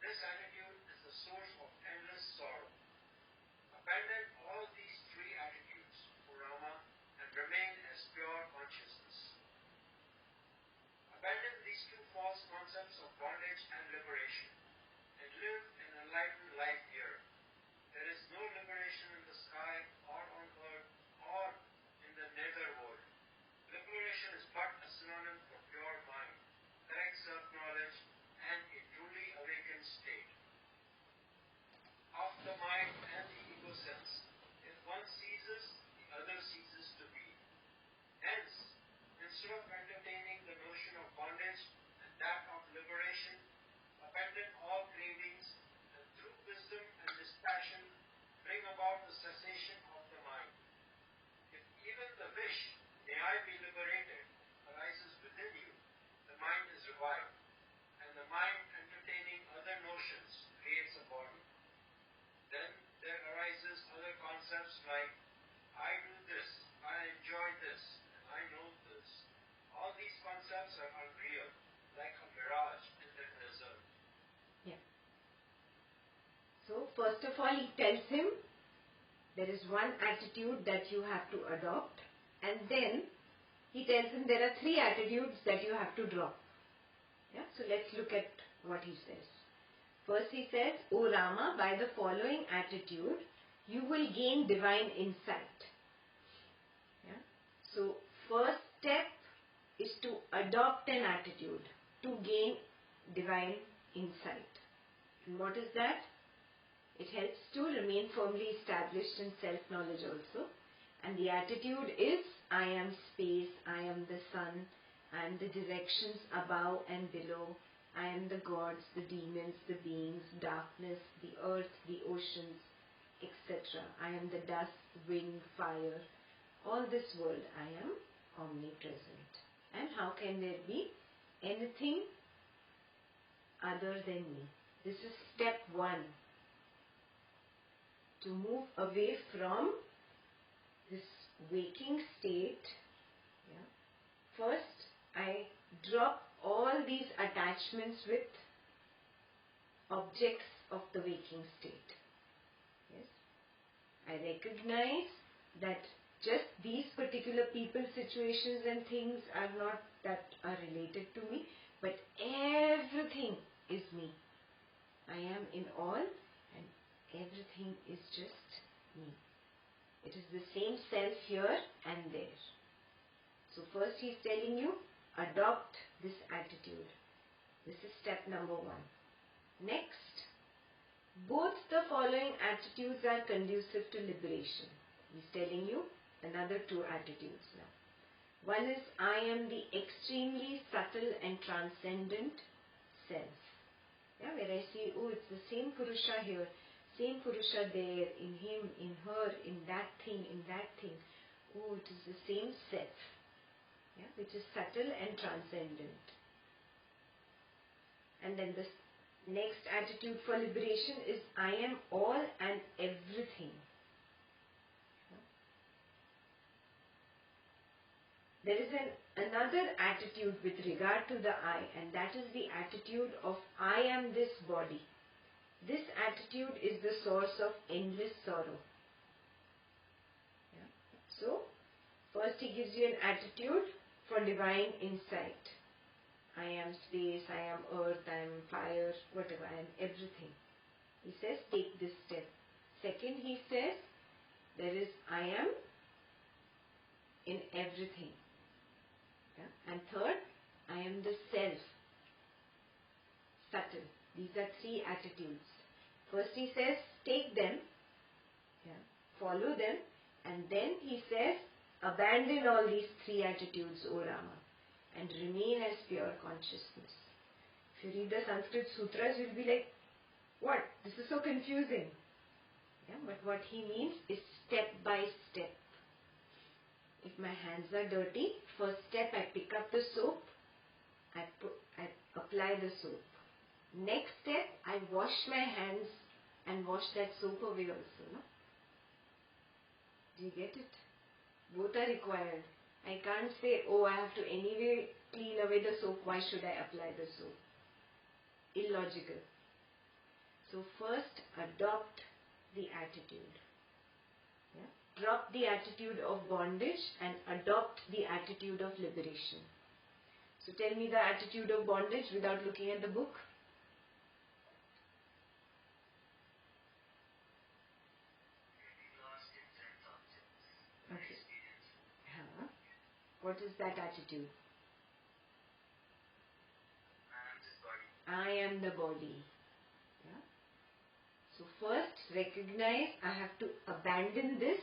Speaker 3: This attitude is the source of endless sorrow. Abandon all these three attitudes, O Rama, and remain as pure consciousness. Abandon these two false concepts of bondage and liberation, and live an enlightened life here. There is no liberation in the sky or on earth or in the nether world. Liberation is but a synonym for pure mind, correct self-knowledge, and a truly awakened state. Of the mind and the ego sense, if one ceases, the other ceases to be. Hence, instead of entertaining the notion of bondage and that of liberation, abandon all cravings and through wisdom and dispassion bring about the cessation of the mind. If even the wish, may I be liberated, arises within you, the mind is revived, and the mind entertaining other notions creates a body. Then there arises other concepts like, I do this, I enjoy this, and I know this. All these concepts are unreal, like a mirage in the desert.
Speaker 1: Yeah. So first of all he tells him there is one attitude that you have to adopt, and then he tells him there are three attitudes that you have to drop. Yeah? So let's look at what he says. First he says, O Rama, by the following attitude, you will gain divine insight. Yeah? So first step is to adopt an attitude to gain divine insight. And what is that? It helps to remain firmly established in self-knowledge also. And the attitude is, I am space, I am the sun, I am the directions above and below, I am the gods, the demons, the beings, darkness, the earth, the oceans, etc. I am the dust, wind, fire. All this world I am omnipresent. And how can there be anything other than me? This is step one. To move away from this waking state. Yeah. First, I drop all these attachments with objects of the waking state. Yes, I recognize that just these particular people, situations and things are not that are related to me, but everything is me. I am in all and everything is just me. It is the same self here and there. So first he is telling you, adopt this attitude. This is step number 1. Next, both the following attitudes are conducive to liberation. He is telling you another 2 attitudes now. One is, I am the extremely subtle and transcendent self. Yeah, where I see, oh, it's the same Purusha here, same Purusha there, in him, in her, in that thing, in that thing. Oh, it is the same self, yeah, which is subtle and transcendent. And then the next attitude for liberation is, I am all and everything. There is another attitude with regard to the I, and that is the attitude of I am this body. This attitude is the source of endless sorrow. Yeah. So, first he gives you an attitude for divine insight. I am space, I am earth, I am fire, whatever, I am everything. He says, take this step. Second, he says, there is I am in everything. Yeah. And third, I am the self, subtle. These are 3 attitudes. First he says, take them, yeah, follow them, and then he says, abandon all these 3 attitudes, O Rama, and remain as pure consciousness. If you read the Sanskrit sutras, you'll be like, what? This is so confusing. Yeah, but what he means is step by step. If my hands are dirty, first step I pick up the soap, I apply the soap. Next step, I wash my hands and wash that soap away also. No? Do you get it? Both are required. I can't say, oh, I have to anyway clean away the soap, why should I apply the soap? Illogical. So first, adopt the attitude. Yeah? Drop the attitude of bondage and adopt the attitude of liberation. So tell me the attitude of bondage without looking at the book. Okay. What is that attitude? I am the body. Yeah? So first recognize I have to abandon this.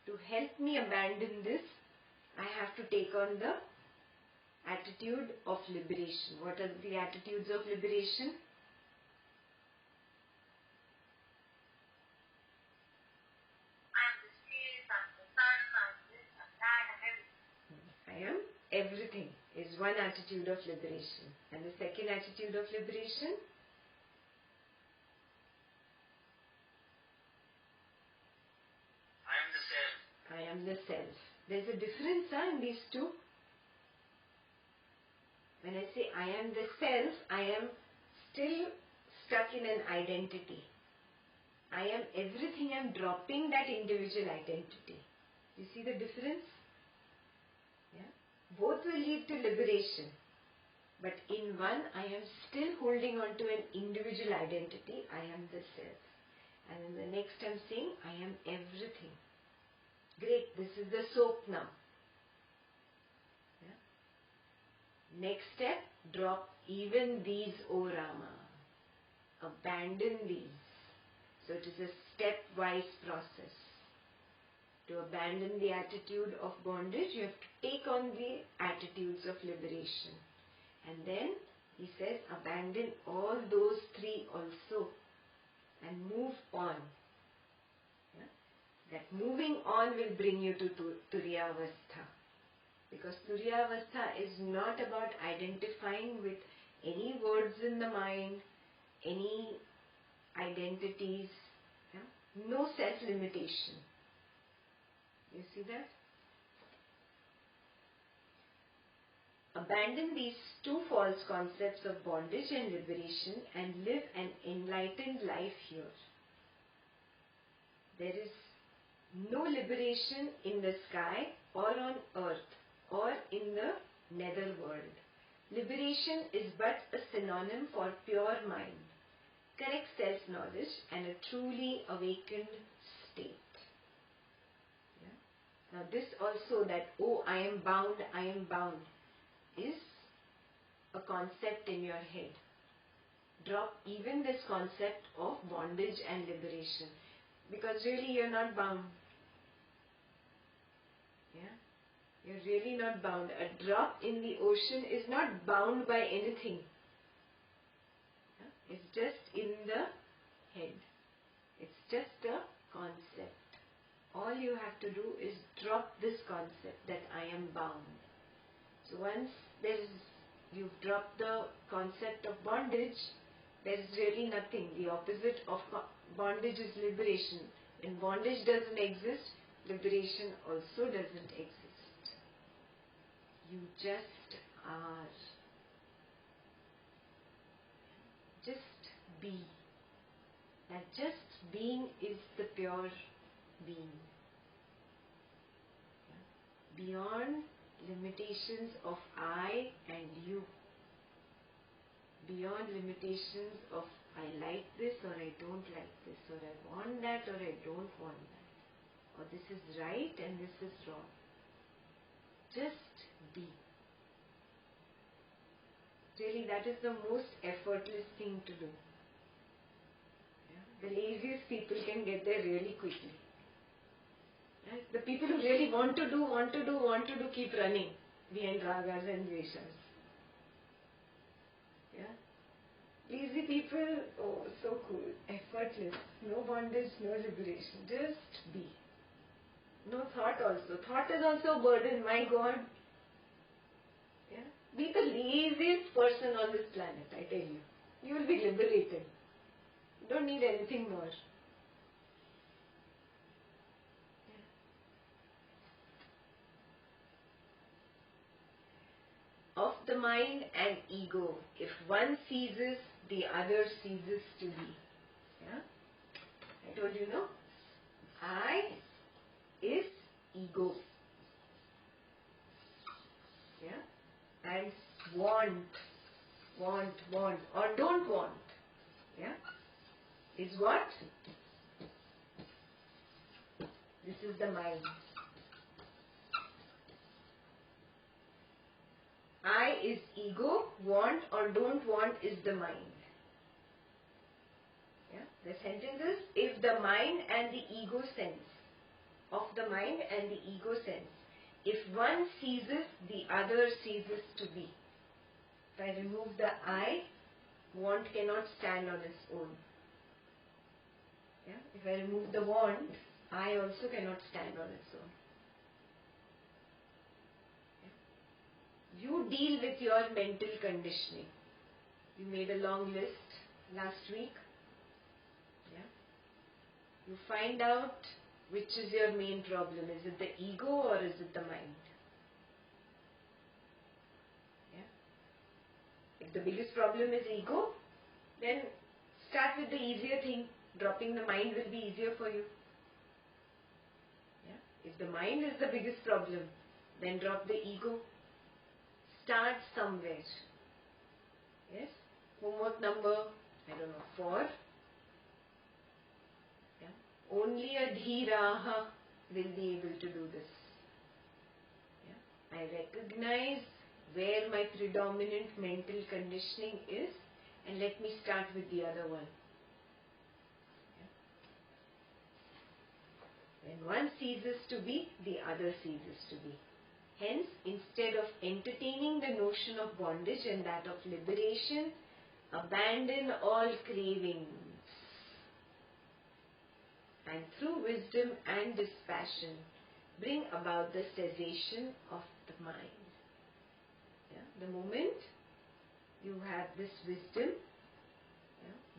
Speaker 1: To help me abandon this, I have to take on the attitude of liberation. What are the attitudes of liberation? I am everything is one attitude of liberation. And the second attitude of liberation? I am the self. There's a difference in these two. When I say I am the self, I am still stuck in an identity. I am everything. I am dropping that individual identity. You see the difference? Yeah? Both will lead to liberation. But in one, I am still holding on to an individual identity. I am the self. And in the next, I'm saying, I am everything. Great, this is the soap now. Yeah? Next step, drop even these, O Rama. Abandon these. So it is a stepwise process. To abandon the attitude of bondage, you have to take on the attitudes of liberation. And then he says, abandon all those 3 also and move on. That moving on will bring you to Turiyavastha. Because Turiyavastha is not about identifying with any words in the mind, any identities, no self-limitation. You see that? Abandon these two false concepts of bondage and liberation and live an enlightened life here. There is no liberation in the sky or on earth or in the netherworld. Liberation is but a synonym for pure mind, correct self-knowledge and a truly awakened state. Yeah? Now this also that, oh, I am bound, is a concept in your head. Drop even this concept of bondage and liberation, because really you're not bound. Yeah? You're really not bound. A drop in the ocean is not bound by anything. Yeah? It's just in the head. It's just a concept. All you have to do is drop this concept that I am bound. So once you've dropped the concept of bondage, there is really nothing. The opposite of bondage is liberation. When bondage doesn't exist, liberation also doesn't exist. You just are. Just be. That just being is the pure being. Beyond limitations of I and you. Beyond limitations of I like this or I don't like this, or I want that or I don't want that, or this is right and this is wrong. Just be. Really, that is the most effortless thing to do. Yeah? The laziest people can get there really quickly. Right? The people who really want to do, keep running behind ragas and dveshas. Yeah? Lazy people, oh, so cool, effortless, no bondage, no liberation, just be. No thought also. Thought is also a burden, my God. Yeah? Be the laziest person on this planet, I tell you. You will be liberated. You don't need anything more. Of the mind and ego, if one ceases, the other ceases to be. Yeah? I told you, no? I is ego. Yeah? And want, or don't want. Yeah? Is what? This is the mind. I is ego, want or don't want is the mind. Yeah? The sentence is, if the mind and the ego sense, of the mind and the ego sense, if one ceases, the other ceases to be. If I remove the I, want cannot stand on its own. Yeah? If I remove the want, I also cannot stand on its own. You deal with your mental conditioning. You made a long list last week. Yeah? You find out which is your main problem. Is it the ego or is it the mind? Yeah? If the biggest problem is ego, then start with the easier thing. Dropping the mind will be easier for you. Yeah? If the mind is the biggest problem, then drop the ego. Start somewhere. Yes? Homework number, 4. Yeah? Only a dhiraha will be able to do this. Yeah? I recognize where my predominant mental conditioning is, and let me start with the other one. Yeah? When one ceases to be, the other ceases to be. Hence, instead of entertaining the notion of bondage and that of liberation, abandon all cravings. And through wisdom and dispassion, bring about the cessation of the mind. Yeah? The moment you have this wisdom,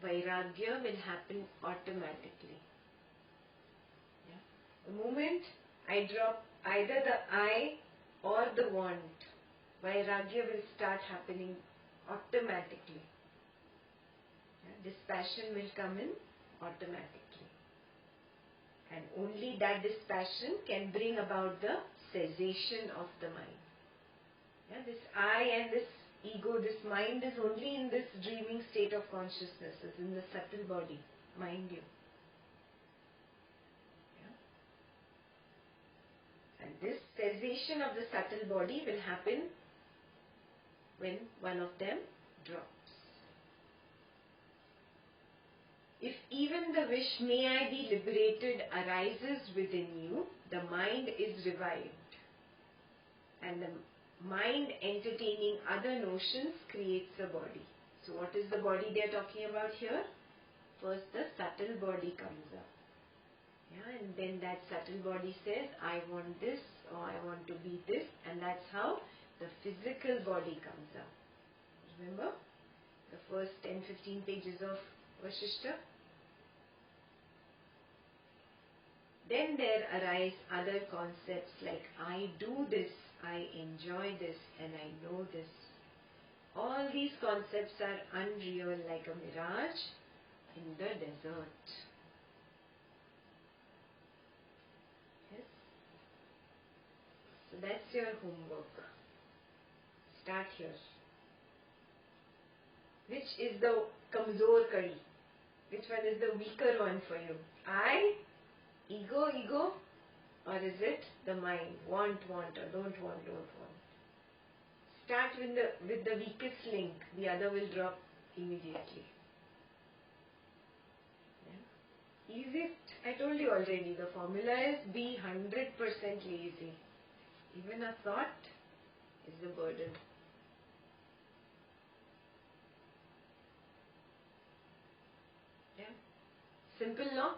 Speaker 1: vairagya will happen automatically. Yeah? The moment I drop either the I or the want, Vairagya will start happening automatically. Dispassion will come in automatically. And only that dispassion can bring about the cessation of the mind. This I and this ego, this mind is only in this dreaming state of consciousness, is in the subtle body, mind you. And this cessation of the subtle body will happen when one of them drops. If even the wish, may I be liberated, arises within you, the mind is revived. And the mind entertaining other notions creates a body. So what is the body they are talking about here? First the subtle body comes up. And then that subtle body says, I want this, or I want to be this, and that's how the physical body comes up. Remember the first 10-15 pages of Vasistha? Then there arise other concepts like I do this, I enjoy this, and I know this. All these concepts are unreal, like a mirage in the desert. Yes? So that's your homework. Start here. Which is the kamzor kadi? Which one is the weaker one for you? I, ego, or is it the mind? Want, or don't want. Start with the weakest link. The other will drop immediately. Easiest, I told you already, the formula is be 100% lazy. Even a thought is a burden. Simple, no?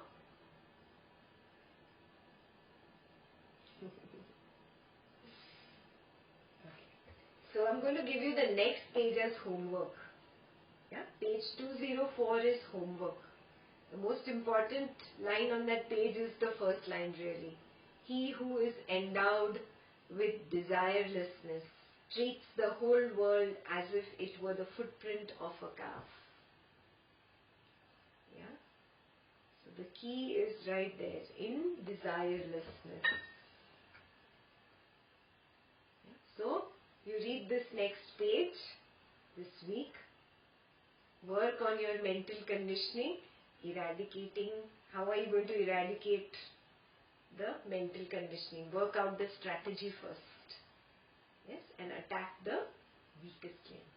Speaker 1: So I'm going to give you the next page as homework. Page 204 is homework. The most important line on that page is the first line really. He who is endowed with desirelessness treats the whole world as if it were the footprint of a calf. So the key is right there, in desirelessness. So you read this next page this week. Work on your mental conditioning, eradicating. How are you going to eradicate the mental conditioning? Work out the strategy first. Yes, and attack the weakest link.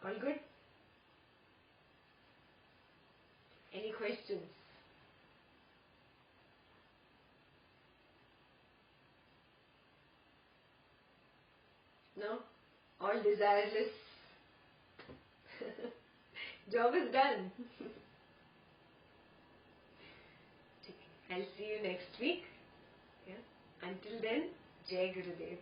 Speaker 1: All good? Any questions? No? All desireless? Job is done. I'll see you next week. Until then, Jai Gurudev.